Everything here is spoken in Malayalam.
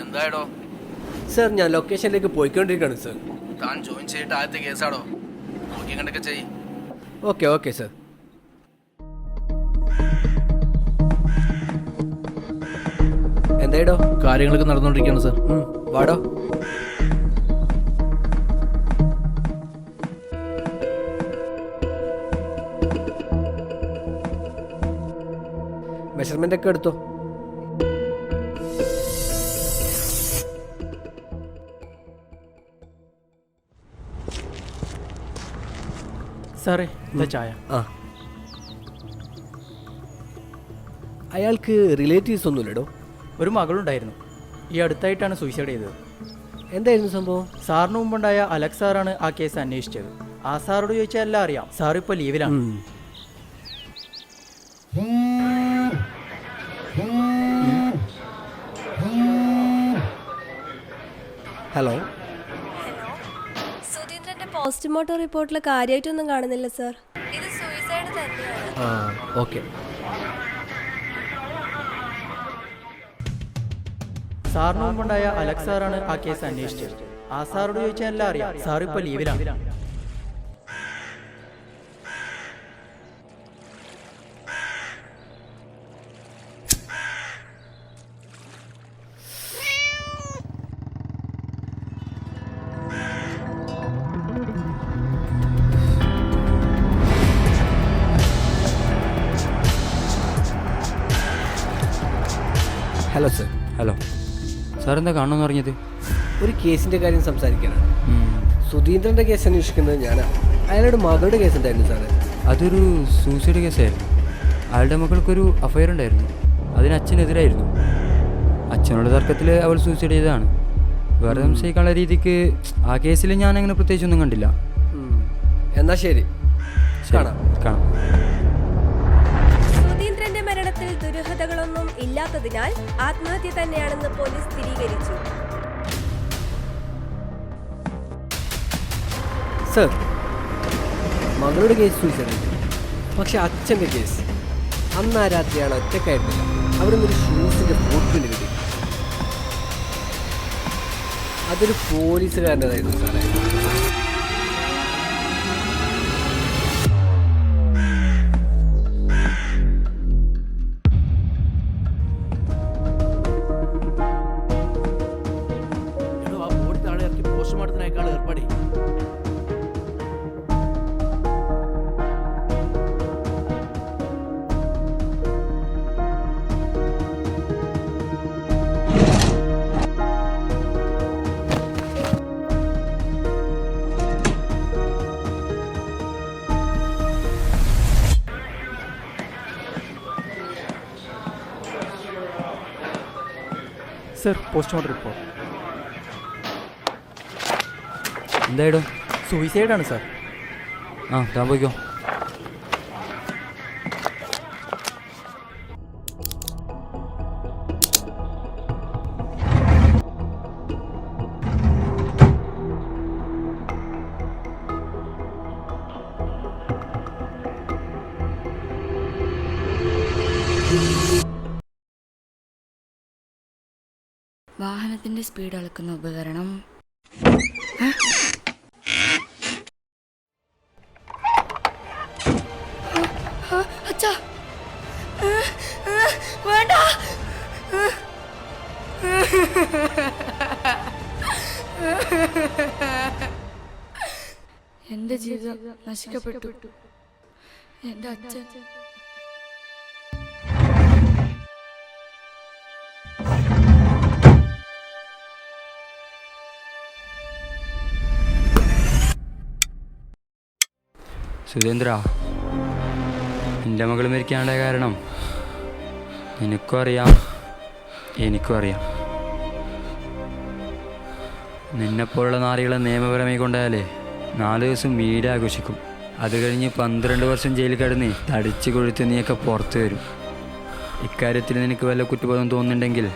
എന്തായടോ? സർ, ഞാൻ ലൊക്കേഷനിലേക്ക് പോയിക്കൊണ്ടിരിക്കുകയാണ് സർ. താൻ ജോയിൻ ചെയ്തിട്ട് ആദ്യത്തെ കേസാടോ? നോക്കി കണ്ടൊക്കെ ചെയ്യ്. Okay okay sir. എന്തായിടോ? കാര്യങ്ങളൊക്കെ നടന്നുകൊണ്ടിരിക്കുകയാണ് സർ. വാടോ. മെഷർമെന്റ് ഒക്കെ എടുത്തോ. സാറേ, എന്താ ചായ? അയാൾക്ക് റിലേറ്റീവ്സ് ഒന്നുമില്ലടോ? ഒരു മകളുണ്ടായിരുന്നു. ഈ അടുത്തായിട്ടാണ് സൂയിസൈഡ് ചെയ്തത്. എന്തായിരുന്നു സംഭവം? സാറിന് മുമ്പുണ്ടായ അലക്സ് സാറാണ് ആ കേസ് അന്വേഷിച്ചത്. ആ സാറോട് ചോദിച്ചാൽ എല്ലാം അറിയാം. സാർ ഇപ്പോൾ ലീവിലാണ്. ഹലോ. സുധീന്ദ്രന്റെ പോസ്റ്റ്മോർട്ടം റിപ്പോർട്ടിൽ കാര്യമായിട്ടൊന്നും കാണുന്നില്ല സർ. ഇത് സൂയിസൈഡ് തന്നെയാണ്. ഓക്കെ. സാറിന് മുമ്പുണ്ടായ അലക്സ് സാറാണ് ആ കേസ് അന്വേഷിച്ചത്. ആ സാറോട് ചോദിച്ചാൽ എല്ലാം അറിയാം. സാർ ഇപ്പോൾ ലീവിലാണ്. Hello sir. ഹലോ സാർ, എന്താ കാണണമെന്ന് പറഞ്ഞത്? ഒരു കേസിന്റെ കാര്യം സംസാരിക്കാനാണ്. സുധീന്ദ്രന്റെ കേസ് അന്വേഷിക്കുന്നത് ഞാനാണ്. അയാളുടെ മകളുടെ കേസ് എന്തായിരുന്നു സാറേ? അതൊരു സൂസൈഡ് കേസായിരുന്നു. അയാളുടെ മകൾക്കൊരു അഫയർ ഉണ്ടായിരുന്നു. അതിന് അച്ഛനെതിരായിരുന്നു. അച്ഛനോട് തർക്കത്തിൽ അവൾ സൂസൈഡ് ചെയ്തതാണ്. വേറെ സംശയിക്കാനുള്ള രീതിക്ക് ആ കേസിൽ ഞാൻ അങ്ങനെ പ്രത്യേകിച്ചൊന്നും കണ്ടില്ല. എന്നാ ശരി, കാണാം. സുധീന്ദ്രന്റെ മരണത്തിൽ ദുരൂഹതകളൊന്നും ഇല്ലാത്തതിനാൽ ആത്മഹത്യ തന്നെയാണെന്ന് പോലീസ് സ്ഥിരീകരിച്ചു. സർ, മകളുടെ കേസ് സൂയിസൈഡ്, പക്ഷെ അച്ഛൻ്റെ കേസ് അന്ന് ആ രാത്രിയാണ് ഒറ്റക്കായിരുന്നില്ല. അവിടെ നിന്നൊരു ഷൂസിന്റെ ഫോട്ടോയിൽ കിട്ടി. അതൊരു പോലീസുകാരൻ്റെതായിരുന്നു സാറേ. ആ ബോഡി താഴെ ഇറക്കി പോസ്റ്റ്മോർട്ടത്തിനേക്കാൾ ഏർപ്പാടി. Sir, postmortem report. എന്തായിടോ? സൂയിസൈഡാണ് സാർ. താൻ പോയിക്കോ. വാഹനത്തിന്റെ സ്പീഡ് അളക്കുന്ന ഉപകരണം. അച്ഛാ, വേണ്ട. എന്റെ ജീവിതം നശിക്കപ്പെട്ടു. എന്റെ അച്ഛൻ സുരേന്ദ്ര, എൻ്റെ മകൾ മരിക്കാനുള്ള കാരണം നിനക്കും അറിയാം, എനിക്കും അറിയാം. നിന്നെപ്പോലുള്ള നാറികളെ നിയമപരമായി കൊണ്ടായാലേ 4 ദിവസം വീട് ആഘോഷിക്കും. അത് കഴിഞ്ഞ് 12 വർഷം ജയിലിൽ കിടന്ന് തടിച്ച് കൊഴുത്ത് നീയൊക്കെ പുറത്തു വരും. ഇക്കാര്യത്തിൽ നിനക്ക് വല്ല കുറ്റബോധം തോന്നുന്നുണ്ടെങ്കിൽ